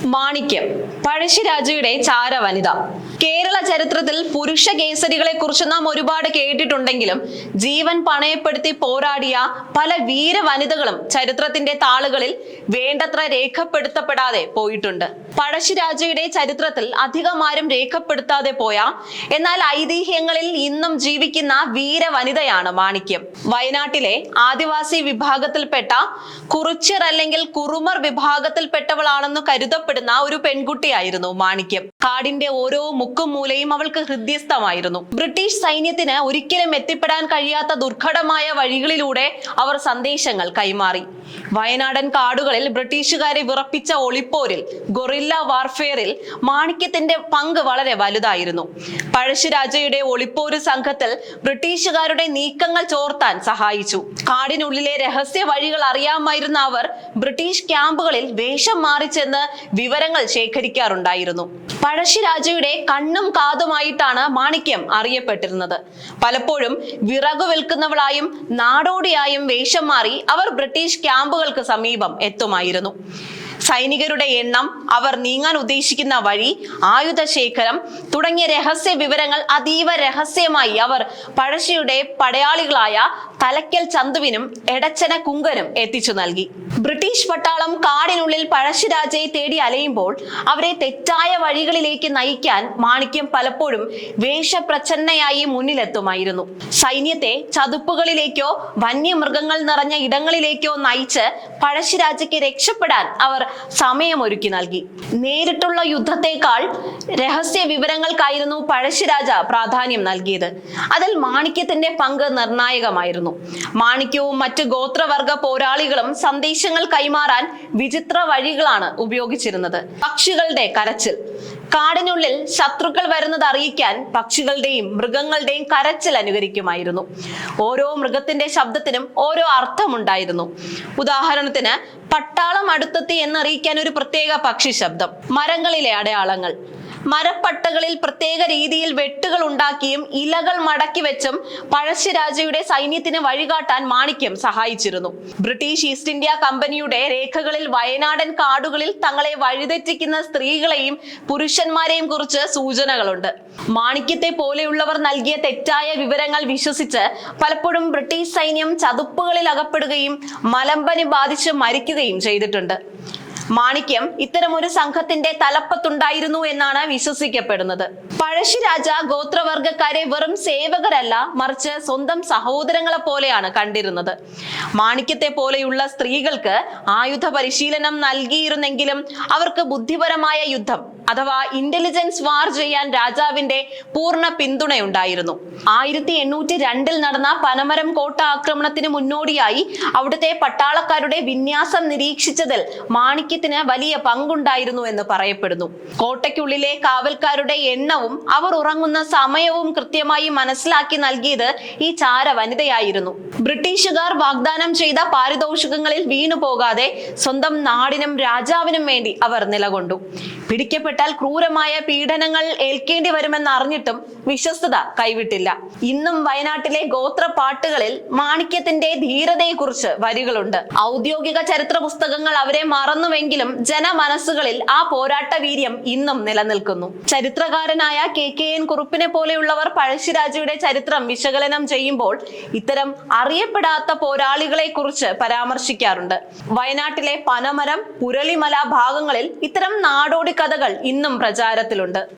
മാണിക്യം പഴശ്ശിരാജയുടെ ചാരവനിത. കേരള ചരിത്രത്തിൽ പുരുഷ കേസരികളെ കുറിച്ച് നാം ഒരുപാട് കേട്ടിട്ടുണ്ടെങ്കിലും ജീവൻ പണയപ്പെടുത്തി പോരാടിയ പല വീരവനിതകളും ചരിത്രത്തിന്റെ താളുകളിൽ വേണ്ടത്ര രേഖപ്പെടുത്തപ്പെടാതെ പോയിട്ടുണ്ട്. പഴശ്ശിരാജയുടെ ചരിത്രത്തിൽ അധികമാരും രേഖപ്പെടുത്താതെ പോയ എന്നാൽ ഐതിഹ്യങ്ങളിൽ ഇന്നും ജീവിക്കുന്ന വീരവനിതയാണ് മാണിക്യം. വയനാട്ടിലെ ആദിവാസി വിഭാഗത്തിൽപ്പെട്ട കുറിച്യർ അല്ലെങ്കിൽ കുറുമർ വിഭാഗത്തിൽപ്പെട്ടവളാണെന്ന് കരുതപ്പെടുന്ന ഒരു പെൺകുട്ടിയായിരുന്നു മാണിക്യം. കാടിന്റെ ഓരോ മുക്കും മൂലയും അവൾക്ക് ഹൃദ്യസ്ഥമായിരുന്നു. ബ്രിട്ടീഷ് സൈന്യത്തിന് ഒരിക്കലും എത്തിപ്പെടാൻ കഴിയാത്ത ദുർഘടമായ വഴികളിലൂടെ അവർ സന്ദേശങ്ങൾ കൈമാറി. വയനാടൻ കാടുകളിൽ ബ്രിട്ടീഷുകാരെ വിറപ്പിച്ച ഒളിപ്പോരിൽ, ഗൊറില്ല വാർഫെയറിൽ മാണിക്യത്തിന്റെ പങ്ക് വളരെ വലുതായിരുന്നു. പഴശ്ശിരാജയുടെ ഒളിപ്പോര് സംഘത്തിൽ ബ്രിട്ടീഷുകാരുടെ നീക്കങ്ങൾ ചോർത്താൻ സഹായിച്ചു. കാടിനുള്ളിലെ രഹസ്യ വഴികൾ അറിയാമായിരുന്ന അവർ ബ്രിട്ടീഷ് ക്യാമ്പുകളിൽ വേഷം മാറിച്ചെന്ന് വിവരങ്ങൾ ശേഖരിക്കാറുണ്ടായിരുന്നു. പഴശ്ശിരാജയുടെ കണ്ണും കാതുമായിട്ടാണ് മാണിക്യം അറിയപ്പെട്ടിരുന്നത്. പലപ്പോഴും വിറകു വിൽക്കുന്നവളായും നാടോടിയായും വേഷം മാറി അവർ ബ്രിട്ടീഷ് ക്യാമ്പുകൾക്ക് സമീപം എത്തുമായിരുന്നു. സൈനികരുടെ എണ്ണം, അവർ നീങ്ങാൻ ഉദ്ദേശിക്കുന്ന വഴി, ആയുധശേഖരം തുടങ്ങിയ രഹസ്യ വിവരങ്ങൾ അതീവ രഹസ്യമായി അവർ പഴശ്ശിയുടെ പടയാളികളായ തലക്കൽ ചന്തുവിനും എടച്ചന കുങ്കനും എത്തിച്ചു നൽകി. ബ്രിട്ടീഷ് പട്ടാളം കാടിനുള്ളിൽ പഴശ്ശിരാജയെ തേടി അലയുമ്പോൾ അവരെ തെറ്റായ വഴികളിലേക്ക് നയിക്കാൻ മാണിക്യം പലപ്പോഴും വേഷപ്രച്ഛന്നയായി മുന്നിലെത്തുമായിരുന്നു. സൈന്യത്തെ ചതുപ്പുകളിലേക്കോ വന്യമൃഗങ്ങൾ നിറഞ്ഞ ഇടങ്ങളിലേക്കോ നയിച്ച് പഴശ്ശിരാജയ്ക്ക് രക്ഷപ്പെടാൻ അവർ സമയമൊരുക്കി നൽകി. നേരിട്ടുള്ള യുദ്ധത്തെക്കാൾ രഹസ്യ വിവരങ്ങൾക്കായിരുന്നു പഴശ്ശിരാജ പ്രാധാന്യം നൽകിയത്. അതിൽ മാണിക്യത്തിന്റെ പങ്ക് നിർണായകമായിരുന്നു. മാണിക്യവും മറ്റ് ഗോത്രവർഗ പോരാളികളും സന്ദേശങ്ങൾ കൈമാറാൻ വിചിത്ര വഴികളാണ് ഉപയോഗിച്ചിരുന്നത്. പക്ഷികളുടെ കരച്ചിൽ. കാടിനുള്ളിൽ ശത്രുക്കൾ വരുന്നത് അറിയിക്കാൻ പക്ഷികളുടെയും മൃഗങ്ങളുടെയും കരച്ചിൽ അനുകരിക്കുമായിരുന്നു. ഓരോ മൃഗത്തിന്റെ ശബ്ദത്തിനും ഓരോ അർത്ഥമുണ്ടായിരുന്നു. ഉദാഹരണത്തിന് പട്ടാളം അടുത്തെത്തി എന്നറിയിക്കാൻ ഒരു പ്രത്യേക പക്ഷി ശബ്ദം. മരങ്ങളിലെ അടയാളങ്ങൾ. മരപ്പട്ടകളിൽ പ്രത്യേക രീതിയിൽ വെട്ടുകൾ ഉണ്ടാക്കിയും ഇലകൾ മടക്കി വെച്ചും പഴശ്ശിരാജയുടെ സൈന്യത്തിന് വഴികാട്ടാൻ മാണിക്യം സഹായിച്ചിരുന്നു. ബ്രിട്ടീഷ് ഈസ്റ്റ് ഇന്ത്യ കമ്പനിയുടെ രേഖകളിൽ വയനാടൻ കാടുകളിൽ തങ്ങളെ വഴിതെറ്റിക്കുന്ന സ്ത്രീകളെയും പുരുഷന്മാരെയും കുറിച്ച് സൂചനകളുണ്ട്. മാണിക്യത്തെ പോലെയുള്ളവർ നൽകിയ തെറ്റായ വിവരങ്ങൾ വിശ്വസിച്ച് പലപ്പോഴും ബ്രിട്ടീഷ് സൈന്യം ചതുപ്പുകളിൽ അകപ്പെടുകയും മലമ്പനി ബാധിച്ച് മരിക്കുകയും ചെയ്തിട്ടുണ്ട്. മാണിക്യം ഇത്തരം ഒരു സംഘത്തിന്റെ തലപ്പത്തുണ്ടായിരുന്നു എന്നാണ് വിശ്വസിക്കപ്പെടുന്നത്. പഴശ്ശിരാജ ഗോത്രവർഗക്കാരെ വെറും സേവകരല്ല, മറിച്ച് സ്വന്തം സഹോദരങ്ങളെ പോലെയാണ് കണ്ടിരുന്നത്. മാണിക്യത്തെ പോലെയുള്ള സ്ത്രീകൾക്ക് ആയുധ പരിശീലനം നൽകിയിരുന്നെങ്കിലും അവർക്ക് ബുദ്ധിപരമായ യുദ്ധം അഥവാ ഇന്റലിജൻസ് വാർ ചെയ്യാൻ രാജാവിന്റെ പൂർണ്ണ പിന്തുണയുണ്ടായിരുന്നു. 1802 നടന്ന പനമരം കോട്ട ആക്രമണത്തിന് മുന്നോടിയായി അവിടുത്തെ പട്ടാളക്കാരുടെ വിന്യാസം നിരീക്ഷിച്ചതിൽ മാണിക്യത്തിന് വലിയ പങ്കുണ്ടായിരുന്നു എന്ന് പറയപ്പെടുന്നു. കോട്ടയ്ക്കുള്ളിലെ കാവൽക്കാരുടെ എണ്ണവും അവർ ഉറങ്ങുന്ന സമയവും കൃത്യമായി മനസ്സിലാക്കി നൽകിയത് ഈ ചാര വനിതയായിരുന്നു. ബ്രിട്ടീഷുകാർ വാഗ്ദാനം ചെയ്ത പാരിതോഷികങ്ങളിൽ വീണു പോകാതെ സ്വന്തം നാടിനും രാജാവിനും വേണ്ടി അവർ നിലകൊണ്ടു. പിടിക്കപ്പെട്ടാൽ ക്രൂരമായ പീഡനങ്ങൾ ഏൽക്കേണ്ടി വരുമെന്ന് അറിഞ്ഞിട്ടും വിശ്വസ്തത കൈവിട്ടില്ല. ഇന്നും വയനാട്ടിലെ ഗോത്രപ്പാട്ടുകളിൽ മാണിക്യത്തിന്റെ ധീരതയെക്കുറിച്ച് വരികളുണ്ട്. ഔദ്യോഗിക ചരിത്ര പുസ്തകങ്ങൾ അവരെ മറന്നുവെങ്കിലും ജനമനസ്സുകളിൽ ആ പോരാട്ട വീര്യം ഇന്നും നിലനിൽക്കുന്നു. ചരിത്രകാരനായ KKN കുറുപ്പിനെ പോലെയുള്ളവർ പഴശ്ശിരാജയുടെ ചരിത്രം വിശകലനം ചെയ്യുമ്പോൾ ഇത്തരം അറിയപ്പെടാത്ത പോരാളികളെ കുറിച്ച് പരാമർശിക്കാറുണ്ട്. വയനാട്ടിലെ പനമരം, പുരളിമല ഭാഗങ്ങളിൽ ഇത്തരം നാടോടി കഥകൾ ഇന്നും പ്രചാരത്തിലുണ്ട്.